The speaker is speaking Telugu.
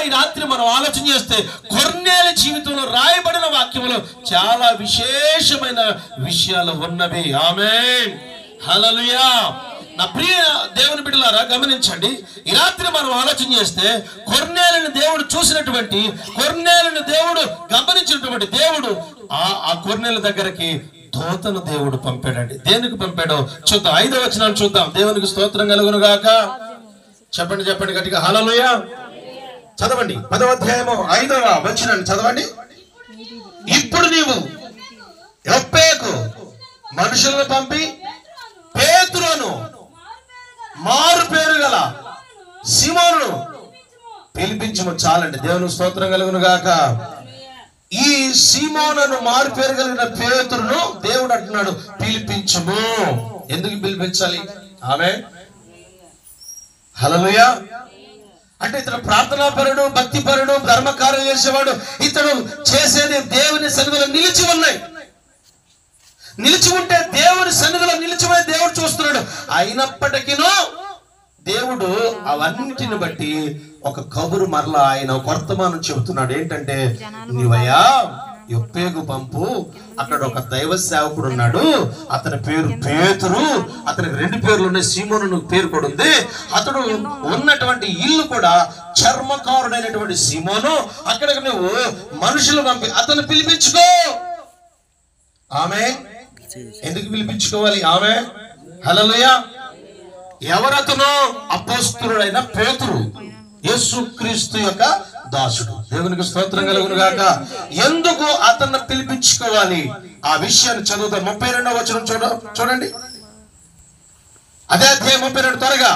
ఈ రాత్రి మనం ఆలోచన చేస్తే కొర్నేలు జీవితంలో రాయబడిన వాక్యంలో చాలా విశేషమైన విషయాలు ఉన్నవి. ఆమేన్, హల్లెలూయా. నా ప్రియ దేవుని బిడ్డలారా గమనించండి, ఈ రాత్రి మనం ఆలోచన చేస్తే కొర్నేలుని దేవుడు చూసినటువంటి, కొర్నేలుని దేవుడు గమనించినటువంటి దేవుడు ఆ కొర్నేలు దగ్గరికి దూతను దేవుడు పంపాడండి. దేనికి పంపాడో చూద్దాం. 5వ వచనాన్ని చూద్దాం. దేవునికి స్తోత్రం కలుగును గాక. చెప్పండి చెప్పండి గట్టిగా హల్లెలూయా. చదవండి 10వ అధ్యాయము 5వ వచనాన్ని చదవండి. ఇప్పుడు నీవు యొప్పేకు మనుషులను పంపి పేతురును మారు పేరు గల సీమోనును పిలిపించుము. చాలండి. దేవునికి స్తోత్రం కలుగును గాక. ఈ సీమోనును మారు పేరు కలిగిన పేతురును దేవుడు అంటున్నాడు పిలిపించుము. ఎందుకు పిలిపించాలి? ఆమేన్, హల్లెలూయా. అంటే ఇతడు ప్రార్థనాపరుడు, భక్తిపరుడు, ధర్మకార్యం చేసేవాడు. ఇతడు చేసేది దేవుని సన్నిధిలో నిలిచి ఉన్నాయి. నిలిచి ఉంటే దేవుని సన్నిధిలో నిలిచిపోయి దేవుడు చూస్తున్నాడు. అయినప్పటికీనూ దేవుడు అవన్నిటిని బట్టి ఒక కబురు మరలా ఆయన వర్తమానం చెబుతున్నాడు. ఏంటంటే, నీవయ్యా యొప్పేకు పంపు, అక్కడ ఒక దైవ సేవకుడు ఉన్నాడు, అతని పేరు పేతురు, అతనికి 2 పేర్లు ఉన్నాయి, సీమోను పేరు కూడా ఉంది. అతడు ఉన్నటువంటి ఇల్లు కూడా చర్మకారుడైనటువంటి సీమోను. అక్కడికి నువ్వు మనుషులు పంపి అతను పిలిపించుకో. ఆమేన్. ఎందుకు పిలిపించుకోవాలి? ఆమేన్, హల్లెలూయా. ఎవరతను? అపోస్తలుడైన పేతురు, యేసుక్రీస్తు యొక్క దాసుడు. దేవునికి స్తోత్రం కలుగును గాక. ఎందుకు అతన్ని పిలిపించుకోవాలి? ఆ విషయాన్ని చదువుతాం. 32వ వచనం చూడండి. అదే అధ్యాయం 32 త్వరగా.